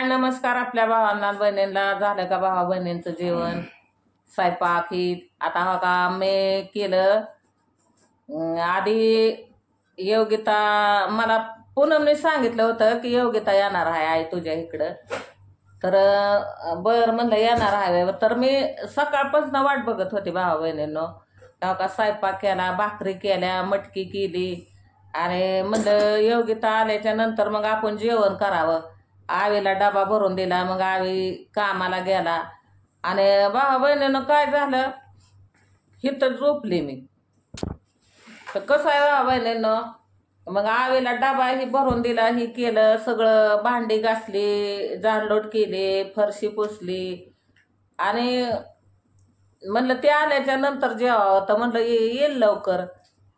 हाय नमस्कार आपल्या भावांना बहिणींना. झालं का भावा बहिणींचं जेवण स्वयंपाक ही आता हो का मी केलं. आधी योगिता मला पूनमने सांगितलं होतं की योगिता येणार आहे आई तुझ्या इकडं. तर बर म्हणलं येणार आहे. तर मी सकाळपासून वाट बघत होते भावा बहिणींनो. तेव्हा का स्वयंपाक केला, भाकरी केल्या, मटकी केली आणि म्हणलं योगिता आल्याच्या नंतर मग आपण जेवण करावं. आवीला डबा भरून दिला, मग आवी कामाला गेला आणि भावा बहिणीनं काय झालं हिथं झोपली मी. तर कसं आहे भावा बहिणीनं, मग आवीला डबा ही भरून दिला, ही केलं सगळं, भांडी घासली, झाडलोट केली, फरशी पुसली आणि म्हणलं ते आल्याच्या नंतर जेवावं. तर म्हणलं येईल लवकर.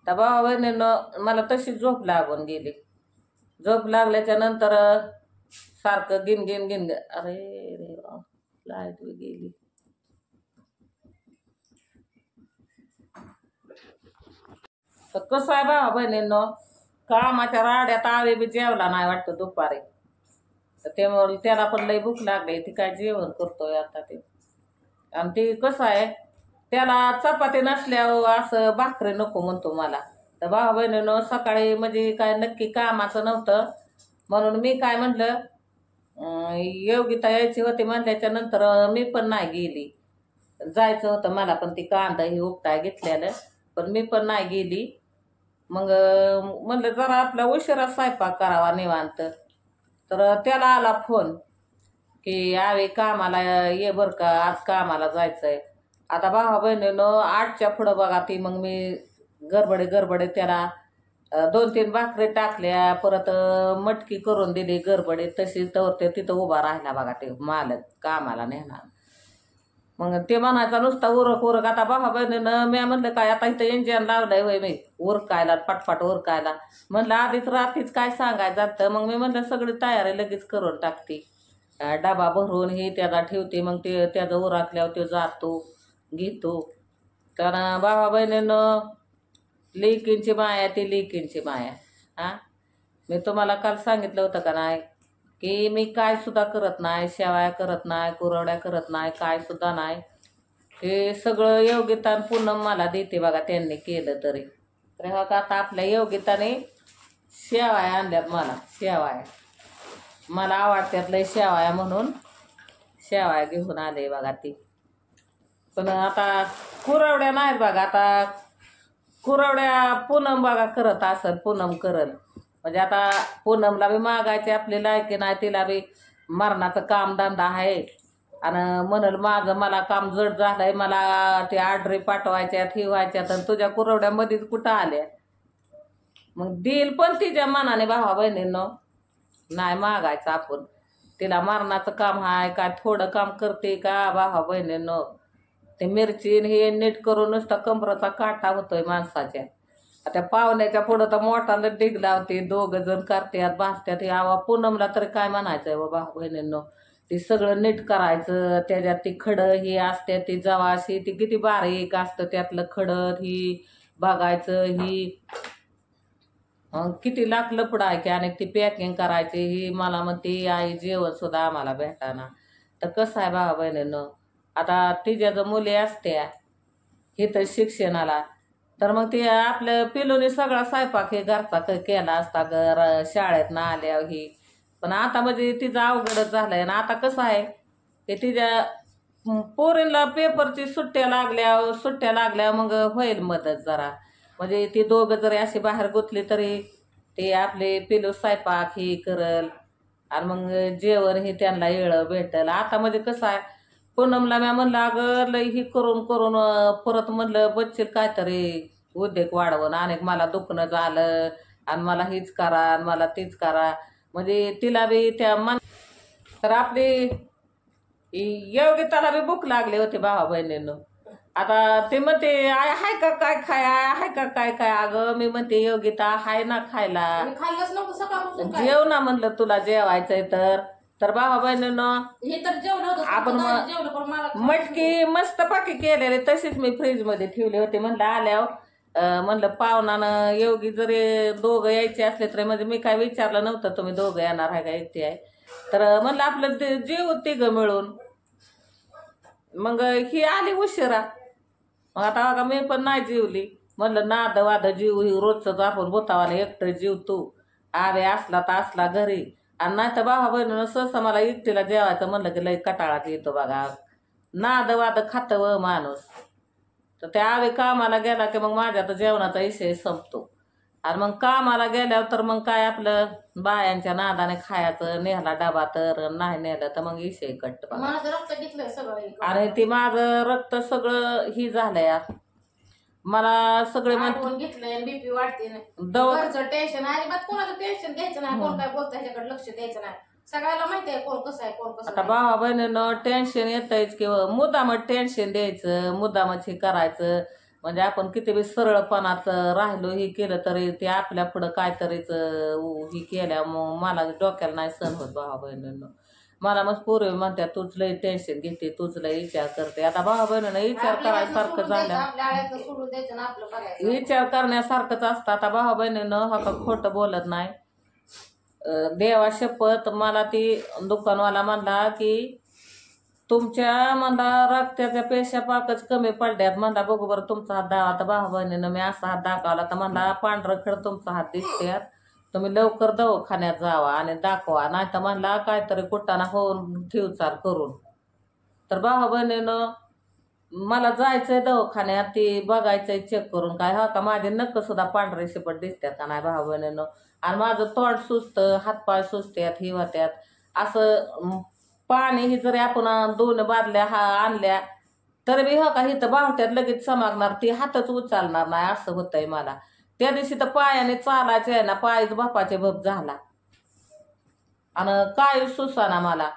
तर भावा बहिणीनं मला तशी झोप लागून गेली. झोप लागल्याच्या नंतर सारखं गिन गिन गिन अरे रे लाईट बी गेली. तर कसं आहे भावा बहिणींनो, कामाच्या राड्यात आवे बी जेवला नाही वाटतं दुपारी. तर त्यामुळे त्याला पण लई भूक लागली. ती काय जेवण करतोय आता ते. आणि ती कसं आहे त्याला चपाती नसल्यावर असं भाकरी नको म्हणतो मला. तर भावा बहिणीनं सकाळी म्हणजे काय नक्की कामाचं नव्हतं म्हणून मी काय म्हटलं योगिता यायची होती म्हणल्याच्या नंतर मी पण नाही गेली. जायचं होतं मला पण ती कांदा ही उपटाय घेतलेलं, पण मी पण नाही गेली. मग म्हणलं जरा आपला उशिरा स्वयंपाक करावा निवांत. तर त्याला आला फोन की आवे कामाला ये बर का, आज कामाला जायचंय. आता भावा बहिणीनं 8च्या पुढं बघा ती मग मी गडबडे त्याला 2-3 भाकरी टाकल्या, परत मटकी करून दिली गडबडीत. तशी तर ते तिथं उभा राहिला बघा ते मालक कामाला नेणार. मग ते म्हणायचा नुसता उरक. आता भावा बहिणीनं मी म्हणलं काय आता इथं इंजिन लावलंय होय मी उरकायला, पटपट उरकायला. म्हणलं आधीच रात्रीच काय सांगायचं जातं. मग मी म्हणलं सगळी तयारी लगेच करून टाकते, डबा भरून ही त्याचा ठेवते. मग ते त्याचं उरकल्यावर ते जातो घेतो. तर भावा बहिणीनं लेकींची माया ती लेकींची माया. मी तुम्हाला काल सांगितलं होतं का नाही की मी काय सुद्धा करत नाही, शेवाया करत नाही, कुरवड्या करत नाही, काय सुद्धा नाही. हे सगळं योगिता पूनम मला देते बघा त्यांनी केलं तरी. तर हो का आता आपल्या योगिताने शेवाया आणल्यात मला. शेवाया मला आवडतात लय शेवाया म्हणून शेवाया घेऊन आले बघा ती. पण आता कुरवड्या नाहीत बघा. आता कुरवड्या पूनम बघा करत असेल, पूनम करल. म्हणजे आता पूनमला बी मागायची आपली लायकी नाही, तिला बी मरणाचं कामधंदा आहे आणि म्हणल माझं मला काम जड झालंय, मला ते ऑर्डरी पाठवायच्या ठेवायच्या, तर तुझ्या कुरवड्यामध्येच कुठं आल्या. मग देईल पण तिच्या मनाने भावा बहिणींनो, नाही मागायचं आपण. तिला मरणाचं काम आहे काय थोडं काम करते का भावा बहिणींनो. ते मिरची हे नीट करून नुसता कमराचा काटा होतोय माणसाच्या. आता पाहुण्याच्या पुढं तर मोठाला डिग लावते, 2 जण करतात भासतात. हे आवा पूनमला तरी काय म्हणायचंय बाबा बहिणींनो, ती सगळं नीट करायचं. त्याच्यात ती खडं ही असते, ती जवाशी ती किती बारीक असतं त्यातलं खडं ही बघायचं. ही किती लाख लपड आहे की. आणि ती पॅकिंग करायची ही मला म्हणते आई जेवण सुद्धा आम्हाला भेटाना. तर कसं आहे भावा बहिणींनो, आता तिच्या जर मुली असत्या इथं शिक्षणाला तर मग ते आपलं पिलूने सगळा स्वयंपाक हे घरचा केला असता शाळेत ना आल्यावर ही. पण आता म्हणजे तिचं अवघडच झालंय ना. आता कसं आहे ते तिच्या पोरींना पेपरची सुट्ट्या लागल्या मग होईल मदत जरा. म्हणजे ती 2 जरी अशी बाहेर गुतली तरी ते आपले पिलू स्वयंपाक ही करल आणि मग जेवण हे त्यांना येळं भेटल. आता म्हणजे कसं आहे पूनमला मी म्हणलं अगं लई ही करून परत म्हणलं बच्चील काहीतरी उद्योग वाढवून आणि मला दुखणं झालं आणि मला हीच करा आणि मला तीच करा. म्हणजे तिला बी त्या तर आपली योगिताला बी भूक लागली होती भावा बहिणींनो. आता ते म्हणते आय हाय का काय खाय, हाय का काय काय. अगं मी म्हणते योगिता हाय ना खायला, जेव ना म्हणलं तुला जेवायचंय तर भावा बहिणीनं आपण मटकी मस्त पाकी केलेली तशीच मी फ्रीज मध्ये ठेवली होती. म्हणलं आल्यावर म्हणलं पाहुणानं योगी जरी 2 यायचे असले तरी म्हणजे मी काय विचारलं नव्हतं तुम्ही 2 येणार आहे का एकटी आहे. तर म्हणलं आपलं ते जेव तिघं मिळून. मग ही आली उशिरा. मग आता बघा मी पण नाही जेवली. म्हणलं नाद वाद जीव ही रोजच आपण बोतावाने एकटं जीवतो. आवे असला तर असला घरी. आणि नाही तर भावा बहिणीनं सहसा मला एकटीला जेवायचं म्हणलं की लई कटाळाच येतो बघा. नाद वाद खातं व माणूस. तर त्या आवे कामाला गेला की मग माझ्या तर जेवणाचा विषय संपतो. आणि मग कामाला गेल्यावर तर मग काय आपलं बायांच्या नादाने खायचं. नेहला डबा तर नाही नेलं तर मग विषय कट बघा. माझं रक्त घेतलंय सगळं आणि ते माझं रक्त सगळं ही झालंय. मला सगळे आठवण घेतलंय बीपी वाढते दवाखान्यात टेन्शन अजिबात कोणाचं टेन्शन घ्यायचं नाही. कोण काय बोलतं ह्याच्याकडे लक्ष द्यायचं नाही. सगळ्याला माहिती आहे कोण कसं आहे कोण कसं आता नाही. भावा बहिणीनं टेन्शन येतच किंवा मुद्दामच टेन्शन द्यायचं. मुद्दामच हे करायचं. म्हणजे आपण किती बी सरळपणाचं राहिलो हे केलं तरी ते आपल्या पुढं काहीतरीच हे केल्या मग मला डोक्याला नाही सहन होत भावा बहिणीनं. मला मग पूर्वी म्हणतात तूच लई टेन्शन घेते तूच लई विचार करते. आता भावा बहिणीनं विचार करायसारखं झालं. आपल्या आळ्यातलं सोडून द्यायचं ना आपलं बघायचं. विचार करण्यासारखंच असतं. आता भावा बहिणीनं हा का खोटं बोलत नाही. देवा शपथ मला ती दुकानवाला म्हणला की तुमच्या म्हणला रक्ताच्या पेशा पाकच कमी पडल्यात. म्हणला बघू बरं तुमचा हात दाखवा. आता भावा बहिणीनं मी असा हात दाखवला तर म्हणला पांढरं खड तुमचा हात दिसत्यात. तुम्ही लवकर दवाखान्यात जावा आणि दाखवा. नाही तर म्हणला काहीतरी कुटाणा होऊन ठेवचाल करून. तर भावा बहिणीनं मला जायचंय दवाखान्यात ती बघायचंय चेक करून काय हा का माझे नख सुद्धा पांढरे शिपट दिसतात का नाही भावा बहिणीनं. आणि माझं तोंड सुस्त हातपाय सुचत्यात ही होत्यात. असं पाणी ही जरी आपण 2 बादल्या आणल्या तरी बी हो का इथं बावट्यात लगेच चमकणार ती हातच उचलणार नाही असं होतंय मला. त्या दिवशी तर पायाने चालायचे आहे ना पायच बापाचे भप झाला आणि काय सुसाना मला.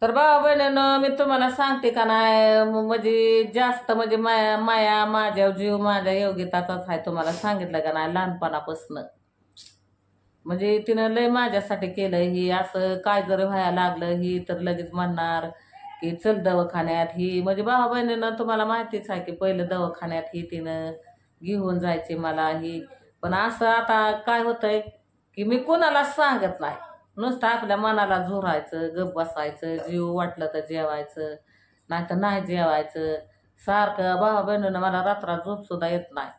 तर भावा बहिणीनं मी तुम्हाला सांगते का नाही म्हणजे जास्त म्हणजे माया माझ्या जीव माझ्या योगिताचाच आहे. तुम्हाला सांगितलं का नाही लहानपणापासून. म्हणजे तिनं लय माझ्यासाठी केलं. ही असं काय जर व्हायला लागलं ही तर लगेच म्हणणार की चल दवाखान्यात. ही म्हणजे भावा बहिणीनं तुम्हाला माहितीच आहे की पहिलं दवाखान्यात ही तिनं घेऊन जायचे मला ही. पण असं आता काय होतंय की मी कोणालाच सांगत नाही. नुसतं आपल्या मनाला झोरायचं गप बसायचं. जीव वाटलं तर जेवायचं नाही तर नाही जेवायचं. सारखं भावा बहिणीनं मला रात्रात झोप सुद्धा येत नाही.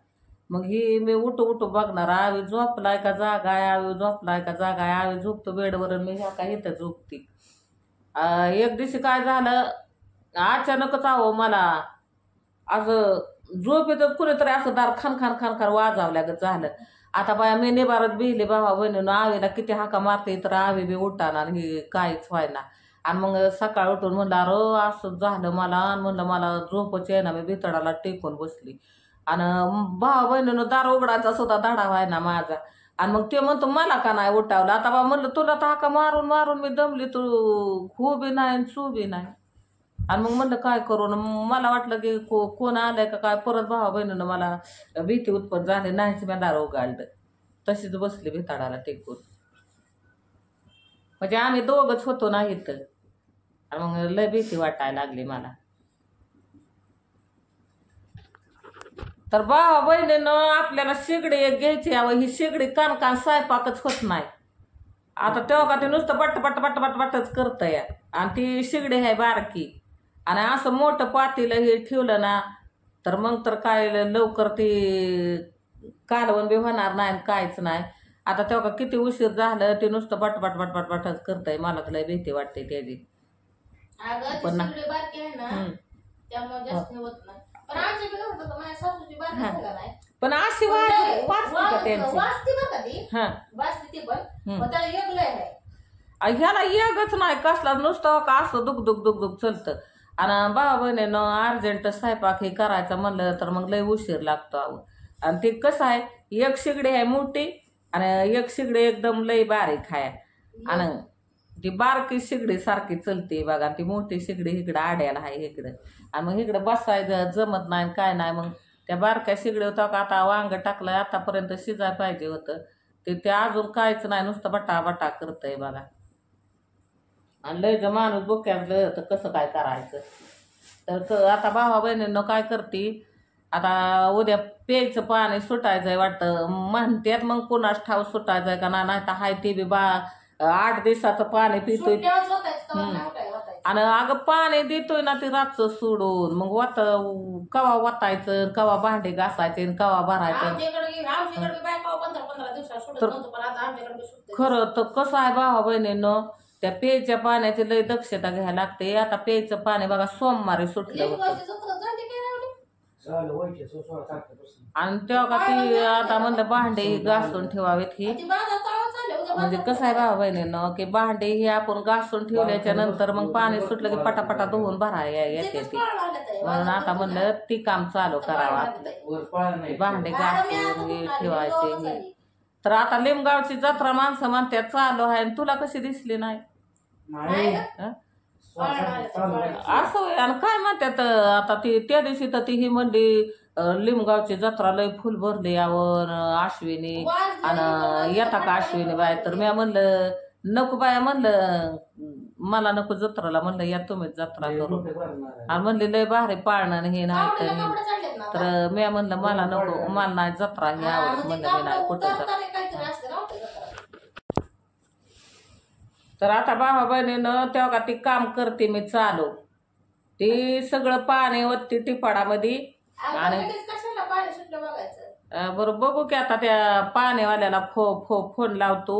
मग ही मी उठू बघणार आवी झोपलाय का जागा आहे. आवी झोपलाय का जागा आहे. आवी झोपतो बेडवर मी ह्या का इथं झोपती. एक दिवशी काय झालं अचानकच आहो मला असं झोप येतात कुणीतरी असं दार खान खान खान खान वाजावल्यागत झालं. आता बाया मी निबारत बिहली भावा बहिणीनं आवीला किती हाका मारते तर आवी बी उठाणार ही काहीच व्हायना. आणि मग सकाळ उठून म्हणलं अरे असं झालं मला. आणि म्हणलं मला झोपच येईना मी भितडाला टेकून बसली. आणि भावा बहिणीनं दार उघडायचा सुद्धा धाडा व्हायना माझा. आणि मग ते म्हणतो मला का नाही उठावलं. आता बा म्हणलं तुला तर हाका मारून मारून मी दमली तू हू बी नाही सू बी नाही. आणि मग म्हणलं काय करून मला वाटलं की कोण आलंय का काय. परत भावा बहिणीनं मला भीती उत्पन्न झाली नाहीच मी दार उघडलं. तशीच बसली भिताडाला टेकून. म्हणजे आम्ही दोघंच होतो ना इथं. आणि मग लय भीती वाटायला लागली मला. तर भावा बहिणीनं आपल्याला शेगडी एक घ्यायची यावं. ही शेगडी कान कान स्वयंपाकच होत नाही. आता तेव्हा का ते नुसतं बट्ट बट्ट बट्ट बट्ट बट्टच करतं या. आणि ती शेगडी आहे बारकी. आणि असं मोठं पातेलं हे ठेवलं ना तर मग तर काय लवकर ती कालवण बी होणार नाही काहीच नाही. आता तेव्हा का किती उशीर झालं ते नुसतं बट बट बट बट बटच करतंय. मला तर लय भीती वाटते त्याची. पण बारकी आहे ना त्यामुळे जास्त होत नाही. पण आमच्या बी होतं का माझ्या सासूची बारकी झाला नाही. पण अशी वाजते का त्यांची वाजते बरं का ती हा वाजते ती पण त्याला वेगळं आहे. ह्याला येगच नाही कसला नुसतं का असं दुख दुख दुख दुख चलतं. आणि भावा बहिणीनं अर्जंट स्वयंपाक हे करायचं म्हणलं तर मग लय उशीर लागतो अहो. आणि ते कसं आहे एक शिगडी आहे मोठी आणि एक शिगडी एकदम लय बारीक आहे. आणि ती बारकी शिगडी सारखी चलते बघा. ती मोठी शिगडी इकडं आड्याला आहे इकडं. आणि मग इकडं बसायचं जमत नाही काय नाही. मग त्या बारक्या शिगडी होता का आता वांग टाकलं आतापर्यंत शिजाय पाहिजे होतं ते अजून काहीच नाही नुसतं बटा बटा करतंय बघा. आणि लय जर माणूस बोक्यातलं तर कसं काय करायचं. तर आता भावा बहिणीनं काय करते आता उद्या प्यायचं पाणी सुटायचंय वाटतं म्हणतात, मग कुणाच ठाव सुटायचंय का नाही तर हाय ते बी 8 दिवसाचं पाणी पितोय. आणि अगं पाणी देतोय ना ते रातचं सोडून, मग कवा वतायचं, कवा भांडे घासायचे, कवा भरायचं. खरं तर कसं आहे भावा बहिणीनं, त्या प्यायच्या पाण्याची लय दक्षता घ्यायला लागते. आता प्यायचं पाणी बघा सोमवारी सुटलं होतं आणि तेव्हा का ती आता म्हणलं भांडे घासून ठेवावेत ही. म्हणजे कसं आहे भावा बहिणीनं की भांडे ही आपण घासून ठेवल्याच्या नंतर मग पाणी सुटलं की पटापटा धुवून भरायला येते ती. म्हणून आता म्हणलं ती काम चालू करावं आपलं, भांडे घासून हे ठेवायचे हे. तर आता लिमगावची जत्रा माणसं म्हणतात चालू आहे, तुला कशी दिसली नाही? असं आणि काय म्हणतात आता ती त्या दिवशी तर ती ही म्हणली लिमगावची जत्रा लय फुल भरली यावर अश्विनी आणि येता का अश्विनी बाय. तर मी म्हणलं नको बाया, म्हणलं मला नको जत्राला, म्हणलं या तुम्हीच जत्रा करू. आणि म्हणले लय भारी पाळणं हे नाही तर मी म्हणलं मला नको, मला नाही जत्रा हे आवडत, म्हणलं मी नाही कुठं जात. तर आता भावा बहिणीनं तेव्हा का ती काम करते मी चालू, ती सगळं पाणी ओतते टिपाडामध्ये. आणि बरं बघू की आता त्या पाणीवाल्याला फोन लावतो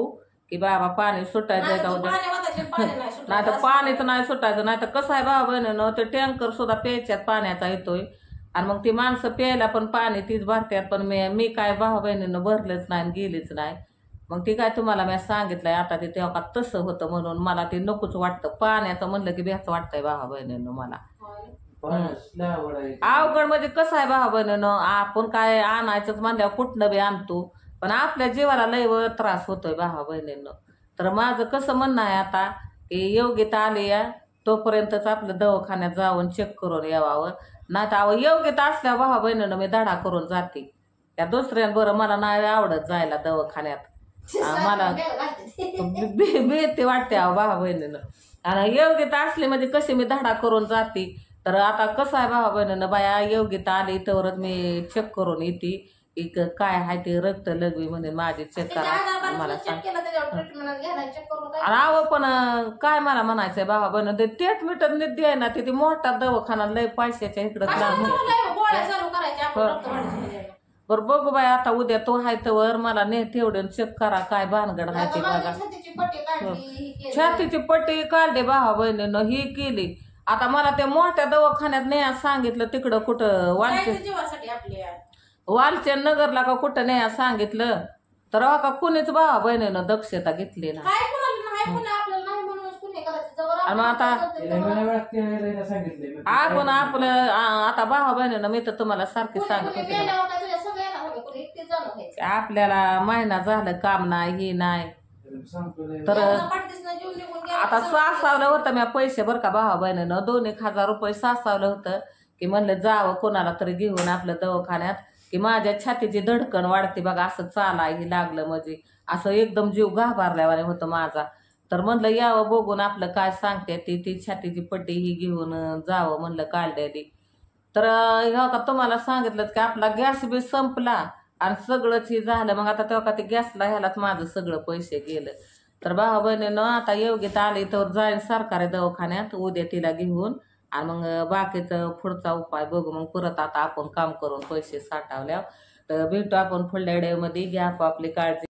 की बाबा पाणी सुटायचंय का उद्या. नाही तर पाणीच नाही सुटायचं. नाही तर कसं आहे भावा बहिणीनं, ते टँकर सुद्धा प्यायच्यात पाण्याचा येतोय आणि मग ती माणसं प्यायला पण पाणी तीच भरतात. पण मी काय भावा बहिणीनं भरलंच नाही गेलीच नाही. मग ती काय तुम्हाला मी सांगितलंय आता ते तेव्हा का तसं होतं म्हणून मला ते नकोच वाटतं. पाण्याचं म्हणलं की भ्याच वाटतंय भावा बहिणीनं मला. अवघड म्हणजे कसं आहे भावा बहिणीनं, आपण काय आणायचंच म्हणल्यावर कुठनं बी आणतो, पण आपल्या जीवाला लय त्रास होतोय भावा बहिणीनं. तर माझं कसं म्हणणं आहे आता की योग्यता आली या तोपर्यंतच आपलं दवाखान्यात जाऊन चेक करून यावावं. नाही तर योग्यता असल्या भावा बहिणीनं मी धडा करून जाते. त्या दुसऱ्यान बरं मला नाही आवडत जायला दवाखान्यात, मला भीती वाटते भावा बहिणीनं. आणि योग्यता असली म्हणजे कशी मी धडा करून जाते. तर आता कसं आहे भावा बहिणीनं, बाया योग्यता आली तरच मी चेक करून येते एक काय आहे ते रक्त लघवी म्हणे माझी चेक करा मला सांग. अहो पण काय मला म्हणायचंय भावा बहिण, ते ट्रीटमेंट द्याय ना ते मोठा दवाखाना लय पैशाच्या इकडं बरं. बघू बाय आता उद्या तो आहे तर मला ने तेवढे चेक करा काय भानगड आहे ते बघा. छातीची पट्टी काढली भावा बहिणीनं ही केली. आता मला ते मोठ्या दवाखान्यात न्याय सांगितलं तिकडं कुठं वालच्या नगरला का कुठं न्याय सांगितलं तर का कुणीच भावा बहिणीनं दक्षता घेतली ना. आणि आता आपण आपलं आता भावा बहिणीनं मी तर तुम्हाला सारखी सांगत होते आपल्याला महिना झालं काम नाही हे नाही. तर आता सासावलं होतं मी पैसे बरं का भावा बहिणीनं 2,000 रुपये सासावलं होतं की म्हणलं जावं कोणाला तरी घेऊन आपलं दवाखान्यात की माझ्या छातीची धडकन वाढते बघा, असं चालायही लागलं म्हणजे असं एकदम जीव घाबरल्यावाने होतं माझा. तर म्हणलं यावं बघून आपलं काय सांगते ती छातीची पट्टी ही घेऊन जावं म्हणलं काढलेली. तर ह्या का तुम्हाला सांगितलं की आपला गॅस बी संपला आणि सगळंच हे झालं. मग आता तेव्हा का ते गॅसला ह्यालाच माझं सगळं पैसे गेलं. तर भावा बहिणीनं आता योग्यता आली तर जाईन सरकारी दवाखान्यात उद्या तिला घेऊन आणि मग बाकीचं पुढचा उपाय बघू. मग परत आता आपण काम करून पैसे साठवल्यावर तर भेटू आपण पुढल्या व्हिडिओमध्ये. घ्या आपली काळजी.